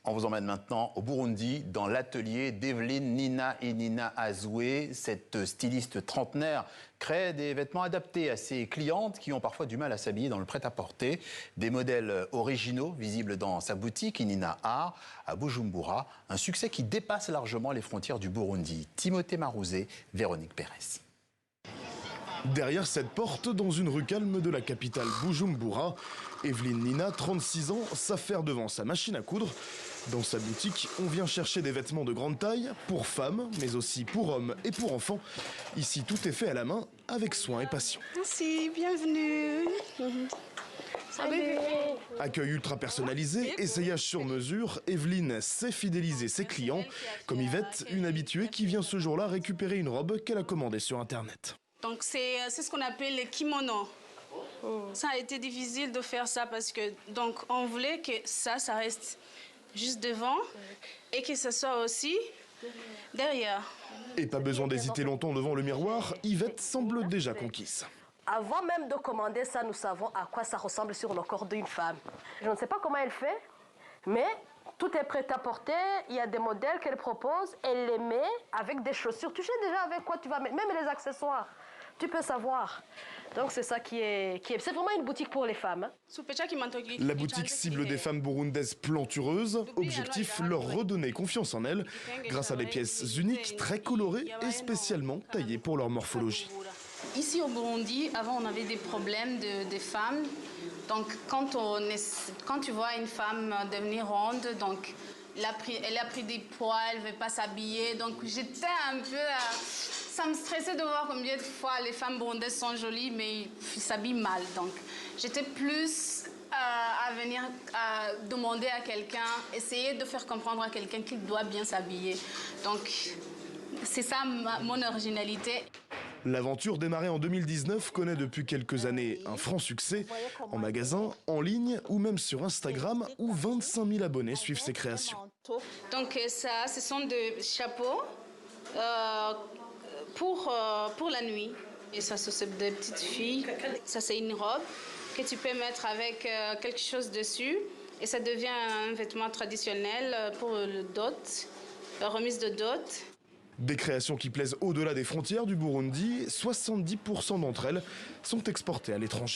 On vous emmène maintenant au Burundi, dans l'atelier d'Evelyne Nina Azoué. Cette styliste trentenaire crée des vêtements adaptés à ses clientes qui ont parfois du mal à s'habiller dans le prêt-à-porter. Des modèles originaux visibles dans sa boutique Inina Art à Bujumbura. Un succès qui dépasse largement les frontières du Burundi. Timothée Marouzé, Véronique Pérez. Derrière cette porte, dans une rue calme de la capitale Bujumbura, Evelyne Nina, 36 ans, s'affaire devant sa machine à coudre. Dans sa boutique, on vient chercher des vêtements de grande taille, pour femmes, mais aussi pour hommes et pour enfants. Ici, tout est fait à la main, avec soin et passion. Merci, bienvenue. Salut. Accueil ultra personnalisé, essayage sur mesure, Evelyne sait fidéliser ses clients, comme Yvette, une habituée qui vient ce jour-là récupérer une robe qu'elle a commandée sur Internet. Donc c'est ce qu'on appelle les kimonos. Ça a été difficile de faire ça parce que donc on voulait que ça reste juste devant et que ça soit aussi derrière. Et pas besoin d'hésiter longtemps devant le miroir, Yvette semble déjà conquise. Avant même de commander ça, nous savons à quoi ça ressemble sur le corps d'une femme. Je ne sais pas comment elle fait, mais tout est prêt à porter. Il y a des modèles qu'elle propose, elle les met avec des chaussures. Tu sais déjà avec quoi tu vas mettre, même les accessoires. Tu peux savoir. Donc c'est ça qui est... C'est vraiment une boutique pour les femmes. La boutique cible des femmes burundaises plantureuses. Objectif, leur redonner confiance en elles grâce à des pièces uniques, très colorées et spécialement taillées pour leur morphologie. Ici au Burundi, avant on avait des problèmes des femmes. Donc quand tu vois une femme devenir ronde, donc elle a pris des poids, elle ne veut pas s'habiller. Donc j'étais un peu... Ça me stressait de voir combien de fois les femmes burundaises sont jolies, mais ils s'habillent mal. Donc j'étais plus à venir demander à quelqu'un, essayer de faire comprendre à quelqu'un qu'il doit bien s'habiller. Donc c'est ça mon originalité. L'aventure démarrée en 2019 connaît depuis quelques années un franc succès, en magasin, en ligne ou même sur Instagram où 25 000 abonnés suivent ses créations. Donc ça, ce sont des chapeaux pour la nuit. Et ça, c'est des petites filles. Ça, c'est une robe que tu peux mettre avec quelque chose dessus. Et ça devient un vêtement traditionnel pour le dot, la remise de dot. Des créations qui plaisent au-delà des frontières du Burundi, 70% d'entre elles sont exportées à l'étranger.